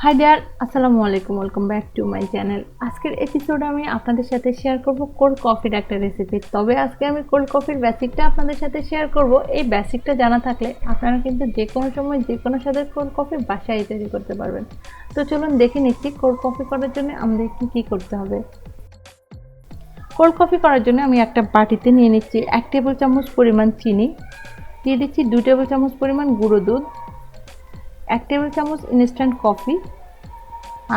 High deer, আসসালামু আলাইকুম, welcome back to my channel. আজকের এপিসোডে আমি আপনাদের সাথে শেয়ার করব কোল্ড কফির একটা রেসিপি। তবে আজকে আমি কোল্ড কফির বেসিকটা আপনাদের সাথে শেয়ার করব। এই বেসিকটা জানা থাকলে আপনারা কিন্তু যে কোনো সময় যে কোনো সাথে কোল্ড কফি বাসায় তৈরি করতে পারবেন। তো চলুন দেখে নিচ্ছি কোল্ড কফি করার জন্য আমাদের কী করতে হবে। কোল্ড কফি করার জন্য আমি একটা বাটিতে নিয়ে নিচ্ছি 1 টেবিল চামচ পরিমাণ চিনি, দিয়ে দিচ্ছি 2 টেবিল চামচ পরিমাণ গুঁড়ো দুধ, 1 টেবিল চামচ ইনস্ট্যান্ট কফি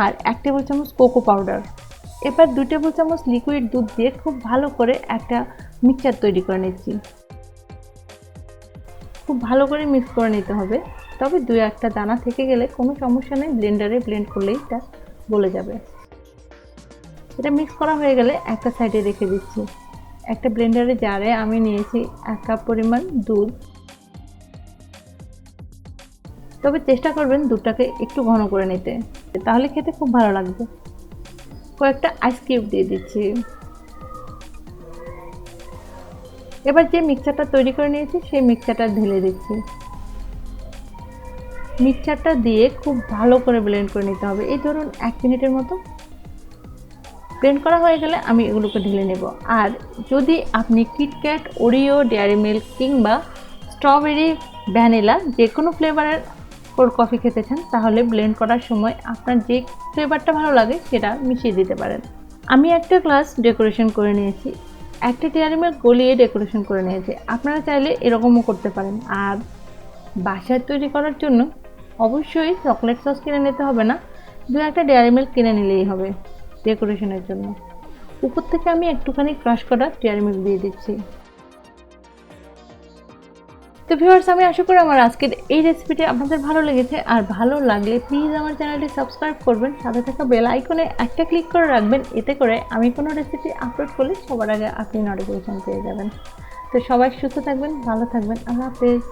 আর 1 টেবিল চামচ কোকো পাউডার। এবার 2 টেবিল চামচ লিকুইড দুধ দিয়ে খুব ভালো করে একটা মিক্সচার তৈরি করে নিচ্ছি। খুব ভালো করে মিক্স করে নিতে হবে, তবে 2-1টা দানা থেকে গেলে কোনো সমস্যা নেই, ব্লেন্ডারে ব্লেন্ড করলেই এটা গলে যাবে। এটা মিক্স করা হয়ে গেলে একটা সাইডে রেখে দিচ্ছি। একটা ব্লেন্ডারে জারে আমি নিয়েছি 1 কাপ পরিমাণ দুধ, তবে চেষ্টা করবেন দুধটাকে একটু ঘন করে নিতে, তাহলে খেতে খুব ভালো লাগবে। কয়েকটা আইস কিউব দিয়ে দিচ্ছি। এবার যে মিক্সচারটা তৈরি করে নিয়েছি সেই মিক্সচারটা ঢেলে দিচ্ছি। মিক্সচারটা দিয়ে খুব ভালো করে ব্লেন্ড করে নিতে হবে। এই ধরুন 1 মিনিটের মতো ব্লেন্ড করা হয়ে গেলে আমি এগুলোকে ঢেলে নেব। আর যদি আপনি কিটক্যাট, ওরিও, ডেয়ারি মিল্ক কিংবা স্ট্রবেরি, ভ্যানিলা যে কোনো ফ্লেভারের কোল্ড কফি খেতে চান, তাহলে ব্লেন্ড করার সময় আপনার যে ফ্লেভারটা ভালো লাগে সেটা মিশিয়ে দিতে পারেন। আমি একটা গ্লাস ডেকোরেশন করে নিয়েছি, একটা ডেয়ারি মিল্ক গলিয়ে ডেকোরেশন করে নিয়েছি। আপনারা চাইলে এরকমও করতে পারেন। আর বাসায় তৈরি করার জন্য অবশ্যই চকলেট সস কিনে নিতে হবে না, 2-1টা ডেয়ারি মিল্ক কিনে নিলেই হবে ডেকোরেশনের জন্য। উপর থেকে আমি একটুখানি ক্রাশ করা ডেয়ারি মিল্ক দিয়ে দিচ্ছি। তো ভিউয়ার্স, আমি আশা করি আমার আজকের এই রেসিপিটি আপনাদের ভালো লেগেছে। আর ভালো লাগলে প্লিজ আমার চ্যানেলটি সাবস্ক্রাইব করবেন, সাথে থাকা বেল আইকনে একটা ক্লিক করে রাখবেন। এতে করে আমি কোনো রেসিপি আপলোড করলে সবার আগে আপনি নোটিফিকেশন পেয়ে যাবেন। তো সবাই সুস্থ থাকবেন, ভালো থাকবেন। আল্লাহ হাফেজ।